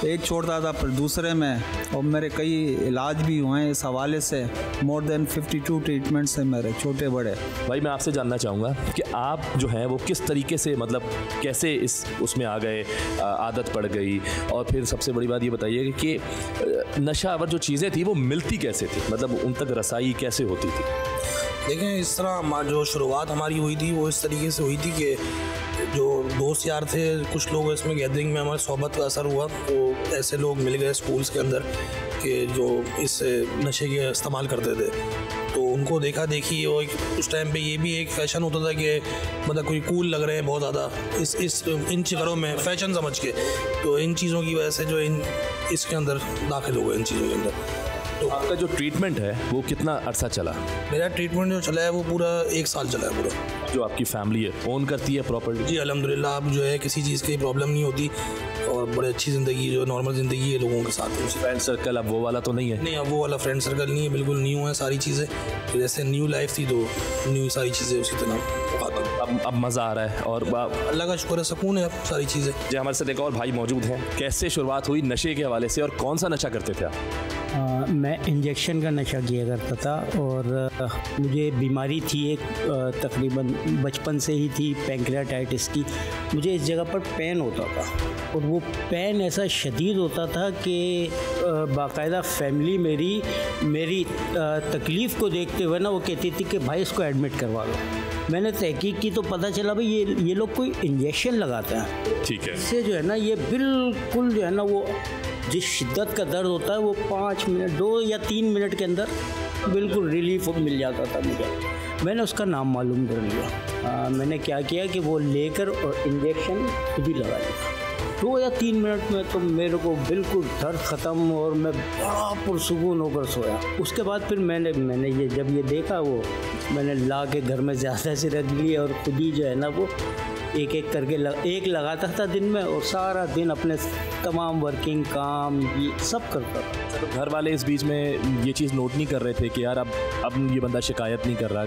एक छोड़ता था फिर दूसरे में, और मेरे कई इलाज भी हुए हैं इस हवाले से। मोर देन 52 ट्रीटमेंट्स हैं मेरे, छोटे बड़े। भाई मैं आपसे जानना चाहूँगा कि आप जो हैं वो किस तरीके से, मतलब कैसे इस उसमें आ गए, आदत पड़ गई, और फिर सबसे बड़ी बात ये बताइए कि नशावर जो चीज़ें थी वो मिलती कैसे थी, मतलब उन तक रसाई कैसे होती थी? देखें, इस तरह जो शुरुआत हमारी हुई थी वो इस तरीके से हुई थी कि जो दोस्त यार थे, कुछ लोग इसमें गैदरिंग में हमारी सोहबत का असर हुआ, तो ऐसे लोग मिल गए स्कूल्स के अंदर कि जो इस नशे के इस्तेमाल करते थे। तो उनको देखा देखी, और उस टाइम पे ये भी एक फ़ैशन होता था कि मतलब कोई कूल लग रहे हैं बहुत ज़्यादा इन चीज़ों में, फ़ैशन समझ के। तो इन चीज़ों की वजह से जो इसके अंदर दाखिल हो गए, इन चीज़ों के अंदर। तो आपका जो ट्रीटमेंट है वो कितना अरसा चला? मेरा ट्रीटमेंट जो चला है वो पूरा 1 साल चला है पूरा। जो आपकी फैमिली है ओन करती है प्रॉपर्टी? जी अल्हम्दुलिल्लाह, अब जो है किसी चीज़ की प्रॉब्लम नहीं होती, और बड़े अच्छी ज़िंदगी, जो नॉर्मल ज़िंदगी है लोगों के साथ है। फ्रेंड सर्कल अब वो वाला तो नहीं है? नहीं, अब वो वाला फ्रेंड सर्कल नहीं है, बिल्कुल न्यू है सारी चीज़ें। तो जैसे न्यू लाइफ थी तो न्यू सारी चीज़ें उसी तरह। अब मज़ा आ रहा है और अल्लाह का शुक्र है, सुकून है, अब सारी चीज़ें। जी हमारे साथ एक और भाई मौजूद हैं। कैसे शुरुआत हुई नशे के हवाले से, और कौन सा नशा करते थे आप? मैं इंजेक्शन का नशा किया करता था, और मुझे बीमारी थी एक, तकरीबन बचपन से ही थी, पैंक्रियाटाइटिस की। मुझे इस जगह पर पेन होता था, और वो पेन ऐसा शदीद होता था कि बाकायदा फैमिली मेरी तकलीफ़ को देखते हुए ना वो कहती थी कि भाई इसको एडमिट करवा लो। मैंने तहकीक की तो पता चला भाई ये लोग कोई इंजेक्शन लगाते हैं। ठीक है। इससे जो है ना ये बिल्कुल जो है ना वो जिस शिद्दत का दर्द होता है वो 5 मिनट 2 या 3 मिनट के अंदर बिल्कुल रिलीफ मिल जाता था मुझे। मैंने उसका नाम मालूम कर लिया। मैंने क्या किया कि वो लेकर और इंजेक्शन खुद ही लगा लिया। 2 या 3 मिनट में तो मेरे को बिल्कुल दर्द ख़त्म, और मैं बड़ा पुरसुकून होकर सोया। उसके बाद फिर मैंने जब ये देखा, वो मैंने ला के घर में ज़्यादा से रख लिया, और खुद ही जो है ना वो एक एक करके एक लगाता था दिन में, और सारा दिन अपने तमाम वर्किंग काम ये सब करता था। तो घर वाले इस बीच में ये चीज़ नोट नहीं कर रहे थे कि यार अब ये बंदा शिकायत नहीं कर रहा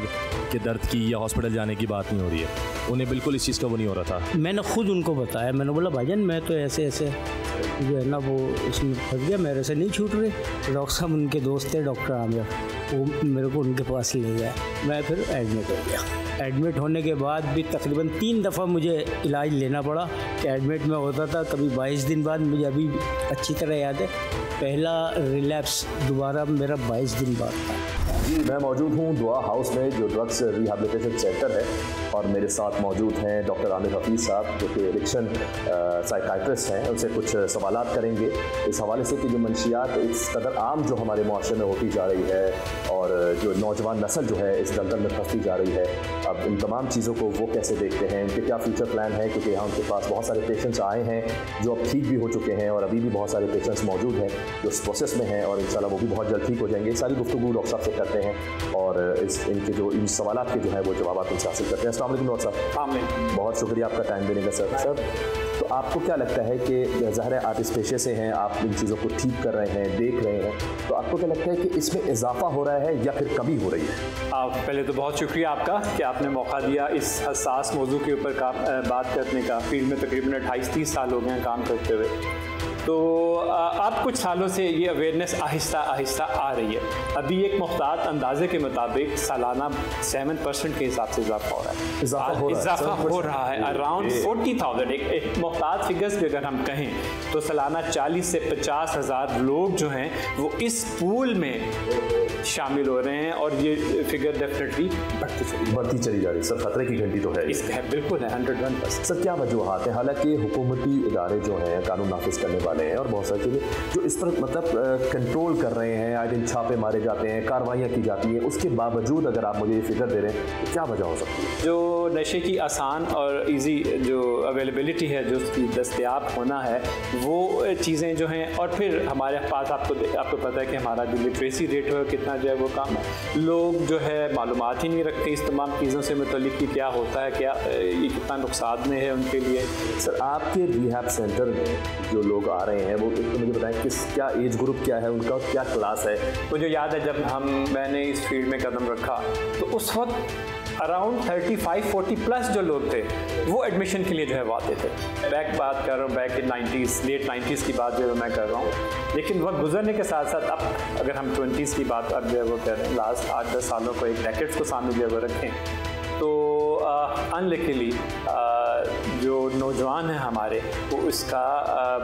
कि दर्द की या हॉस्पिटल जाने की बात नहीं हो रही है? उन्हें बिल्कुल इस चीज़ का वो नहीं हो रहा था। मैंने खुद उनको बताया, मैंने बोला भाईजान मैं तो ऐसे जो है ना वो इसमें फंस गया, मेरे से नहीं छूट रही। डॉक्टर साहब उनके दोस्त थे डॉक्टर आमिर, वो मेरे को उनके पास ले गया। मैं फिर एडमिट हो गया। एडमिट होने के बाद भी तकरीबन 3 दफ़ा मुझे इलाज लेना पड़ा कि एडमिट में होता था। कभी 22 दिन बाद, मुझे अभी अच्छी तरह याद है, पहला रिलैप्स दोबारा मेरा 22 दिन बाद था। जी मैं मौजूद हूँ दुआ हाउस में, जो ड्रग्स रिहैबिलिटेशन सेंटर है, और मेरे साथ मौजूद हैं डॉक्टर आमिर हफीज़ साहब, जो कि एडिक्शन साइकाइट्रिस्ट हैं। उनसे कुछ सवालात करेंगे इस हवाले से कि जो मंशियात इस कदर आम जो हमारे मुआशरे में होती जा रही है, और जो नौजवान नस्ल जो है इस दलदल में फंसती जा रही है, अब इन तमाम चीज़ों को वो कैसे देखते हैं, उनके क्या फ्यूचर प्लान है, क्योंकि यहाँ उनके पास बहुत सारे पेशेंट्स आए हैं जो अब ठीक भी हो चुके हैं, और अभी भी बहुत सारे पेशेंट्स मौजूद हैं जो इस प्रोसेस में हैं, और इंशाल्लाह वो भी बहुत जल्द ठीक हो जाएंगे। सारी गुफ्तगू डॉक्टर साहब से करते हैं, और इनके जो इन सवालात के जो है वो जवाब उनसे हासिल करते हैं। अस्सलाम वालेकुम डॉक्टर साहब, बहुत शुक्रिया आपका टाइम देने का सर। तो आपको क्या लगता है कि ज़ाहिर है आप इस पेशे से हैं, आप इन चीज़ों को ठीक कर रहे हैं, देख रहे हैं, तो आपको क्या लगता है कि इसमें इजाफा हो रहा है या फिर कमी हो रही है? पहले तो बहुत शुक्रिया आपका कि आपने मौका दिया इस हसास मौजू के ऊपर बात करने का। फील्ड में तकरीबन 28-30 साल हो गए हैं काम करते हुए, तो अब कुछ सालों से ये अवेयरनेस आहिस्ता आहिस्ता आ रही है। अभी एक मुख्तात अंदाजे के मुताबिक सालाना 7% के हिसाब से इजाफा हो रहा है। इजाफा हो रहा है अराउंड 40,000। एक मुख्तात फिगर्स भी अगर हम कहें तो सालाना 40 से 50,000 लोग जो हैं वो इस पूल में शामिल हो रहे हैं, और ये फिगर डेफिनेटली बढ़ती चली जा रही है। सर खतरे की घंटी तो है, इसका बिल्कुल है 101%। सर क्या वजूहात है? हालांकि हुकूमती इदारे जो हैं कानून नाफिज करने वाले हैं, और बहुत सारी चीज़ें जो इस पर मतलब कंट्रोल कर रहे हैं, आए दिन छापे मारे जाते हैं, कार्रवाइयाँ की जाती हैं, उसके बावजूद अगर आप मुझे ये फिगर दे रहे हैं तो क्या वजह हो सकती है? जो नशे की आसान और ईजी जो अवेलेबिलिटी है, जो उसकी दस्तयाब होना है, वो चीज़ें जो हैं, और फिर हमारे पास आपको पता है कि हमारा जो लिटरेसी रेट है कितना जो है वो कम है। लोग जो है मालूमात ही नहीं रखते इस तमाम चीज़ों से मुतल्लिक कि क्या होता है, क्या ये कितना नुकसान है उनके लिए। सर आपके रिहैब सेंटर में जो लोग आ रहे हैं वो तो मुझे बताएं क्या एज ग्रुप क्या है उनका, क्या क्लास है? मुझे याद है जब मैंने इस फील्ड में कदम रखा तो उस वक्त अराउंड 35-40 प्लस जो लोग थे वो एडमिशन के लिए जो है वो आते थे। बात कर रहा हूँ back in 90s, late 90s की बात जो है मैं कर रहा हूँ। लेकिन वक्त गुजरने के साथ साथ अब अगर हम 20s की बात अब जो है वो कर रहे हैं, लास्ट 8-10 सालों को, एक डेकेड्स को सामने जो है वो रखें, तो अनलकीली जो नौजवान हैं हमारे वो इसका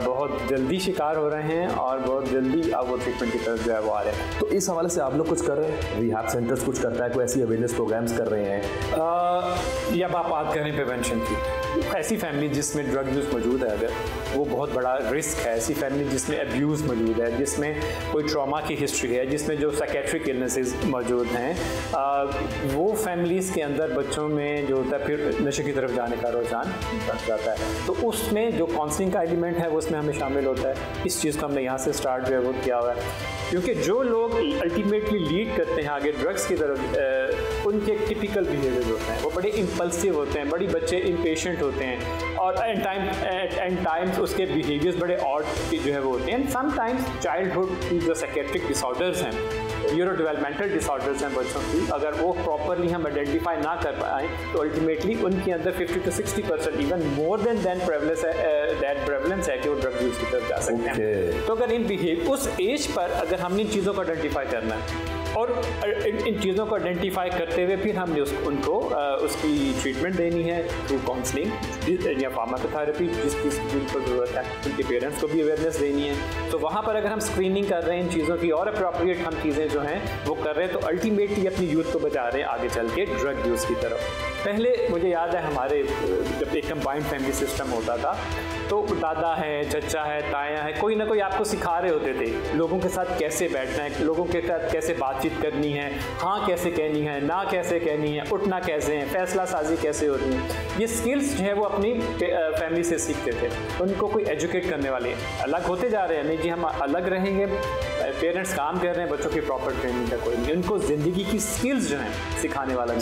बहुत जल्दी शिकार हो रहे हैं और बहुत जल्दी अब वो ट्रीटमेंट की तरफ जो है वो आ रहे हैं। तो इस हवाले से आप लोग कुछ कर रहे हैं? रिहैब सेंटर्स कुछ करता है, कोई ऐसी अवेयरनेस प्रोग्राम्स कर रहे हैं? या आप बात करें प्रिवेंशन की, ऐसी फैमिली जिसमें ड्रग यूज़ मौजूद है अगर वो बहुत बड़ा रिस्क है, ऐसी फैमिली जिसमें अब्यूज़ मौजूद है, जिसमें कोई ट्रॉमा की हिस्ट्री है, जिसमें जो साइकेट्रिक इलनेसेस मौजूद हैं, वो फैमिलीज़ के अंदर बच्चों में जो होता है फिर नशे की तरफ जाने का रुझान बढ़ जाता है। तो उसमें जो काउंसलिंग का एलिमेंट है वो उसमें हमें शामिल होता है। इस चीज़ को हमने यहाँ से स्टार्ट जो है वो किया हुआ है, क्योंकि जो लोग अल्टीमेटली लीड करते हैं आगे ड्रग्स की तरफ, उनके टिपिकल बिहेवियर होते हैं, वो बड़े इम्पल्सिव होते हैं, बड़ी बच्चे इम्पेशेंट होते हैं और एंड टाइम्स उसके बिहेवियर्स बड़े ऑड जो है वो होते हैं। समटाइम्स चाइल्डहुड की जो साइकेट्रिक डिसऑर्डर्स हैं, न्यूरो डेवलपमेंटल डिसऑर्डर्स हैं बच्चों की, अगर वो प्रॉपरली हम आइडेंटिफाई ना कर पाएँ तो अल्टीमेटली उनके अंदर 50-60% इवन मोर देन प्रेवलेंस है कि वो ड्रग यूज़ की तरफ जा सकते हैं। तो अगर उस एज पर अगर हमने इन चीज़ों को आइडेंटिफाई करना है और इन चीज़ों को आइडेंटिफाई करते हुए फिर हमने उनको उसकी ट्रीटमेंट देनी है थ्रू काउंसलिंग या फार्माकोथेरेपी जिनको ज़रूरत है, उनके पेरेंट्स को भी अवेयरनेस देनी है। तो वहाँ पर अगर हम स्क्रीनिंग कर रहे हैं इन चीज़ों की और अप्रोप्रिएट हम चीज़ें जो हैं वो कर रहे हैं तो अल्टीमेटली अपनी यूथ को बचा रहे हैं आगे चल के ड्रग यूज़ की तरफ। पहले मुझे याद है हमारे जब एक कंबाइंड फैमिली सिस्टम होता था तो दादा है, चचा है, ताया है, कोई ना कोई आपको सिखा रहे होते थे लोगों के साथ कैसे बैठना है, लोगों के साथ कैसे बातचीत करनी है, हाँ कैसे कहनी है, ना कैसे कहनी है, उठना कैसे है, फैसला साजी कैसे होती है। ये स्किल्स जो है वो अपनी फैमिली से सीखते थे। उनको कोई एजुकेट करने वाले अलग होते जा रहे हैं, नहीं जी हम अलग रहेंगे, पेरेंट्स काम कर रहे हैं, बच्चों की प्रॉपर ट्रेनिंग का कोई नहीं, उनको ज़िंदगी की स्किल्स जो हैं सिखाने वाला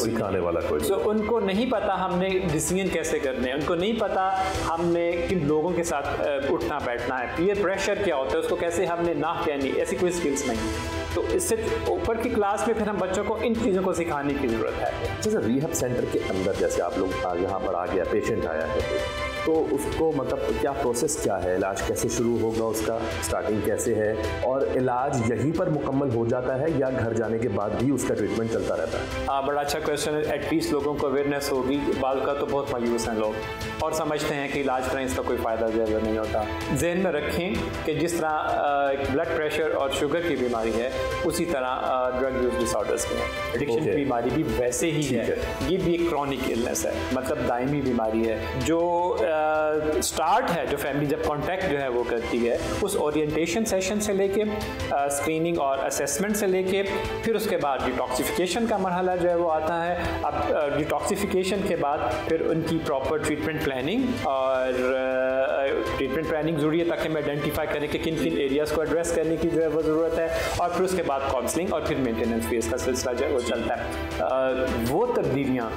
कोई तो उनको नहीं पता हमने डिसीजन कैसे करने हैं, उनको नहीं पता हमने किन लोगों के साथ उठना बैठना है, पीयर प्रेशर क्या होता है, उसको कैसे हमने ना कहनी, ऐसी कोई स्किल्स नहीं। तो इससे ऊपर की क्लास में फिर हम बच्चों को इन चीज़ों को सिखाने की ज़रूरत है। जैसे रिहैब सेंटर के अंदर जैसे आप लोग यहाँ पर आ गया, पेशेंट आया है तो उसको मतलब क्या प्रोसेस क्या है, इलाज कैसे शुरू होगा, उसका स्टार्टिंग कैसे है और इलाज यहीं पर मुकम्मल हो जाता है या घर जाने के बाद भी उसका ट्रीटमेंट चलता रहता है? बड़ा अच्छा क्वेश्चन है। एटलीस्ट लोगों को अवेयरनेस होगी। बाल का तो बहुत मायूस हैं लोग और समझते हैं कि इलाज करें इसका कोई फ़ायदा ज़्यादा नहीं होता। जहन में रखें कि जिस तरह ब्लड प्रेशर और शुगर की बीमारी है उसी तरह ड्रग यूज डिसऑर्डर्स की है, एडिक्शन की बीमारी भी वैसे ही है। ये भी एक क्रॉनिक इलनेस है, मतलब दायमी बीमारी है जो स्टार्ट है, जो फैमिली जब कांटेक्ट जो है वो करती है उस ओरिएंटेशन सेशन से लेके स्क्रीनिंग और असेसमेंट से लेके फिर उसके बाद डिटॉक्सिफिकेशन का मरहला जो है वो आता है। अब डिटॉक्सिफिकेशन के बाद फिर उनकी प्रॉपर ट्रीटमेंट प्लानिंग और ट्रीटमेंट प्लानिंग ज़रूरी है ताकि हम आइडेंटिफाई करें कि किन किन एरियाज़ को एड्रेस करने की जो है वो ज़रूरत है और फिर उसके बाद काउंसलिंग और फिर मेंटेनेंस फेज का सिलसिला जो है वो चलता है। वो तब्दीलियाँ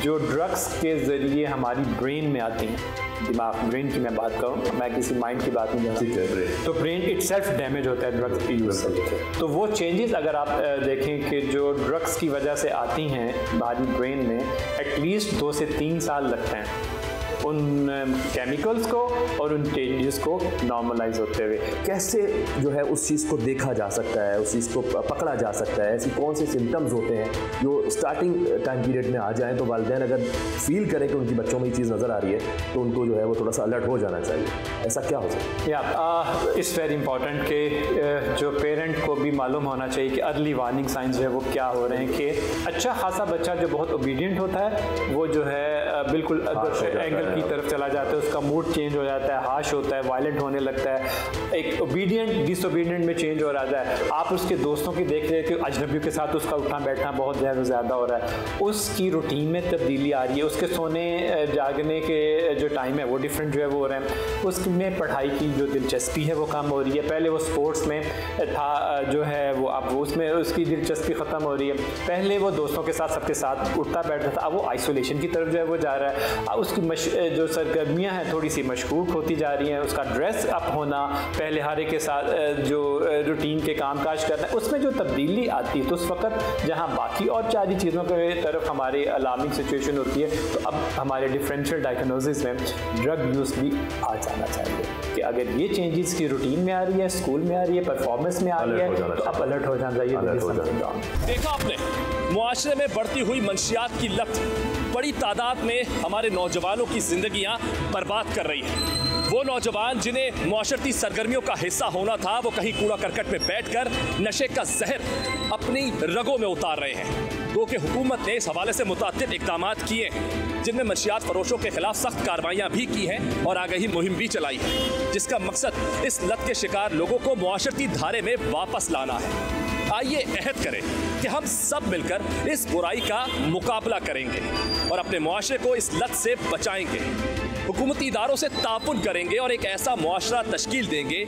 जो ड्रग्स के ज़रिए हमारी ब्रेन में आती हैं, दिमाग ब्रेन की मैं बात करूँ, मैं किसी माइंड की बात नहीं कर रहा, तो ब्रेन इटसेल्फ डैमेज होता है ड्रग्स की यूज़ से। तो वो चेंजेस अगर आप देखें कि जो ड्रग्स की वजह से आती हैं हमारी ब्रेन में, एटलीस्ट 2 से 3 साल लगते हैं उन केमिकल्स को और उन चेंजेस को नॉर्मलाइज होते हुए। कैसे जो है उस चीज़ को देखा जा सकता है, उस चीज़ को पकड़ा जा सकता है? ऐसी कौन से सिम्टम्स होते हैं जो स्टार्टिंग टाइम पीरियड में आ जाएं तो वालिदैन अगर फील करें कि उनकी बच्चों में ये चीज़ नज़र आ रही है तो उनको जो है वो थोड़ा सा अलर्ट हो जाना चाहिए? ऐसा क्या हो सकता है? या इट्स वेरी इंपॉर्टेंट कि जो पेरेंट को भी मालूम होना चाहिए कि अर्ली वार्निंग साइंस जो है वो क्या हो रहे हैं। कि अच्छा खासा बच्चा जो बहुत ओबीडियंट होता है वो जो है बिल्कुल एंगल की तरफ चला जाता है, उसका मूड चेंज हो जाता है, हाश होता है, वायलेंट होने लगता है, एक ओबीडियंट डिसोबीडियंट में चेंज हो रहा है। आप उसके दोस्तों की देख रहे हैं कि अजनबियों के साथ उसका उठना बैठना बहुत ज़्यादा हो रहा है, उसकी रूटीन में तब्दीली आ रही है, उसके सोने जागने के जो टाइम है वो डिफरेंट जो है वो हो रहे हैं, उसमें पढ़ाई की जो दिलचस्पी है वो कम हो रही है। पहले वो स्पोर्ट्स में था जो है वो अब उसमें उसकी दिलचस्पी ख़त्म हो रही है। पहले वो दोस्तों के साथ सबके साथ उठता बैठता था, अब वो आइसोलेशन की तरफ जो है वो जा रहा है। उसकी जो सरगर्मियाँ हैं थोड़ी सी मशकूक होती जा रही हैं, उसका ड्रेस अप होना, पहले हारे के साथ जो रूटीन के कामकाज करना, उसमें जो तब्दीली आती है, तो उस वक्त जहाँ बाकी और सारी चीज़ों के तरफ हमारी अलार्मिंग सिचुएशन होती है, तो अब हमारे डिफरेंशियल डायग्नोसिस में ड्रग यूज़ भी आ जाना चाहिए कि अगर ये चेंजेस की रूटीन में आ रही है, स्कूल में आ रही है, परफॉर्मेंस में आ रही है, तो अब अलर्ट हो जाना चाहिए। देखा आपने, मुआशरे में बढ़ती हुई मंशियात की लत बड़ी तादाद में हमारे नौजवानों की जिंदगियां बर्बाद कर रही है। वो नौजवान जिन्हें मुआशरती सरगर्मियों का हिस्सा होना था, वो कहीं कूड़ा करकट में बैठकर नशे का जहर अपनी रगों में उतार रहे हैं। तो कि हुकूमत ने इस हवाले से मुतअद्दिद इक़दाम किए, जिनमें मंशियात फरोशों के खिलाफ सख्त कार्रवाइयाँ भी की हैं और आगाही मुहिम भी चलाई है, जिसका मकसद इस लत के शिकार लोगों को मुआशरती धारे में वापस लाना है। आइए अहद करें कि हम सब मिलकर इस बुराई का मुकाबला करेंगे और अपने मुआशरे को इस लत से बचाएंगे। हुकूमती इदारों से ताउन करेंगे और एक ऐसा मुआशरा तश्कील देंगे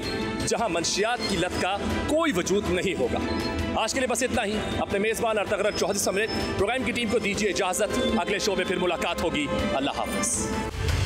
जहां मंशियात की लत का कोई वजूद नहीं होगा। आज के लिए बस इतना ही। अपने मेज़बान अर्तगरक चौधरी समेत प्रोग्राम की टीम को दीजिए इजाज़त। अगले शो में फिर मुलाकात होगी। अल्लाह हाफ़िज़।